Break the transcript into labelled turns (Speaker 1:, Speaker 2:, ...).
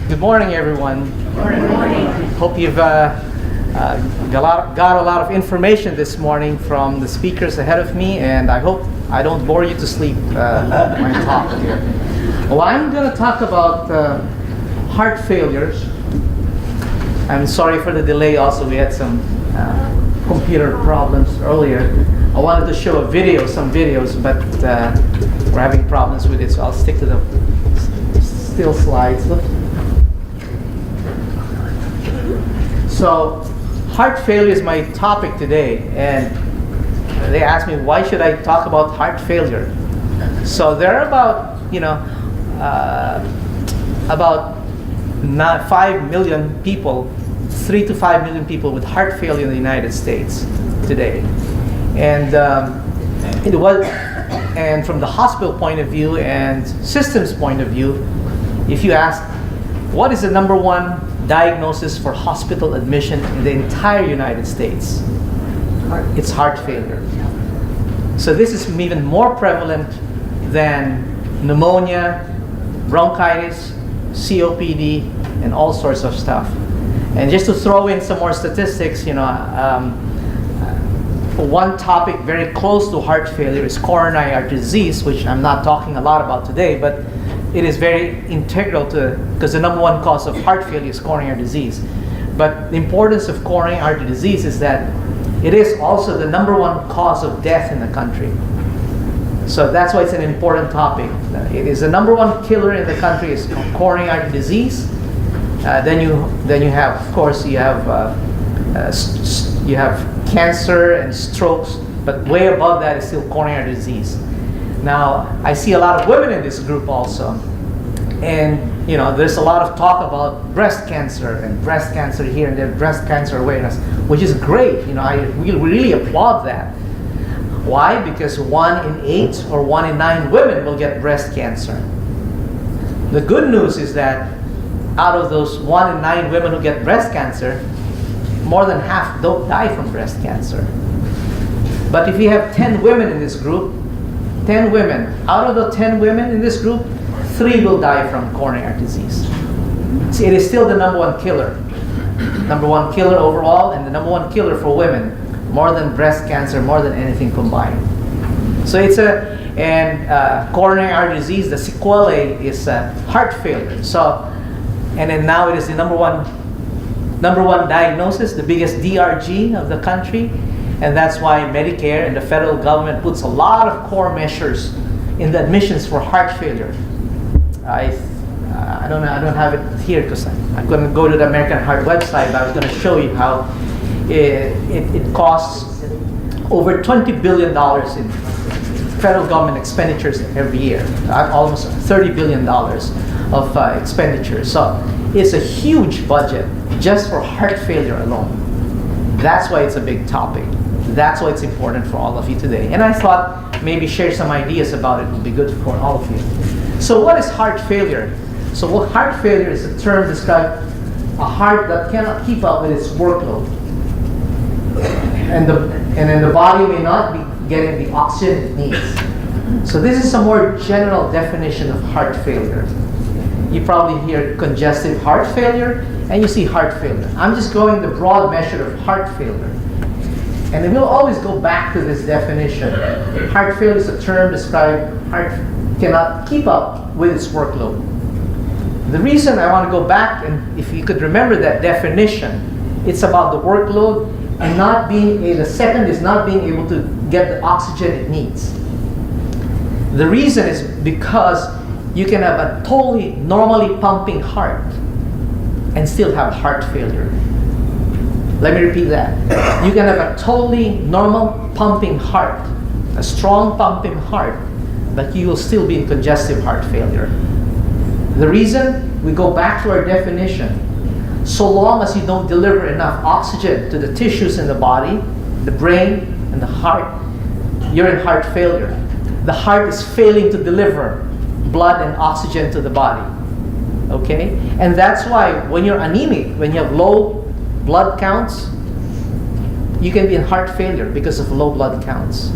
Speaker 1: Good morning, everyone.
Speaker 2: Good morning.
Speaker 1: Hope you've got a lot of information this morning from the speakers ahead of me, and I hope I don't bore you to sleep when I talk here. Well, I'm going to talk about heart failures. I'm sorry for the delay. Also, we had some computer problems earlier. I wanted to show some videos, but we're having problems with it, so I'll stick to the still slides. Look. So, heart failure is my topic today, and they asked me, why should I talk about heart failure? So there are about 5 million people, 3 to 5 million people with heart failure in the United States today. And and from the hospital point of view and systems point of view, if you ask, what is the number one diagnosis for hospital admission in the entire United States? It's heart failure. So this is even more prevalent than pneumonia, bronchitis, COPD, and all sorts of stuff. And just to throw in some more statistics, one topic very close to heart failure is coronary artery disease, which I'm not talking a lot about today, but it is very integral to, because the number one cause of heart failure is coronary artery disease. But the importance of coronary artery disease is that it is also the number one cause of death in the country. So that's why it's an important topic. It is the number one killer in the country is coronary artery disease. Then you have, of course, you have cancer and strokes, but way above that is still coronary artery disease. Now, I see a lot of women in this group also, and there's a lot of talk about breast cancer here and there, breast cancer awareness, which is great. We really applaud that. Why? Because 1 in 8 or 1 in 9 women will get breast cancer. The good news is that out of those 1 in 9 women who get breast cancer, more than half don't die from breast cancer. But if you have 10 women in this group, 10 women, out of the 10 women in this group, 3 will die from coronary artery disease. See, it is still the number one killer. Number one killer overall, and the number one killer for women, more than breast cancer, more than anything combined. So it's coronary artery disease, the sequelae is heart failure. So, and then now it is the number one diagnosis, the biggest DRG of the country. And that's why Medicare and the federal government puts a lot of core measures in the admissions for heart failure. I don't have it here because I'm going to go to the American Heart website, but I was going to show you how it costs over $20 billion in federal government expenditures every year, almost $30 billion of expenditures. So it's a huge budget just for heart failure alone. That's why it's a big topic. That's why it's important for all of you today. And I thought maybe share some ideas about it would be good for all of you. So what is heart failure? So heart failure is a term describing a heart that cannot keep up with its workload. And then the body may not be getting the oxygen it needs. So this is a more general definition of heart failure. You probably hear congestive heart failure, and you see heart failure. I'm just going the broad measure of heart failure. And then we'll always go back to this definition. Heart failure is a term describing heart cannot keep up with its workload. The reason I want to go back, and if you could remember that definition, it's about the workload and the second is not being able to get the oxygen it needs. The reason is because you can have a totally normally pumping heart and still have heart failure. Let me repeat that. You can have a totally normal pumping heart, a strong pumping heart, but you will still be in congestive heart failure. The reason, we go back to our definition. So long as you don't deliver enough oxygen to the tissues in the body, the brain and the heart, you're in heart failure. The heart is failing to deliver blood and oxygen to the body. Okay? And that's why when you're anemic, when you have low blood counts, you can be in heart failure because of low blood counts.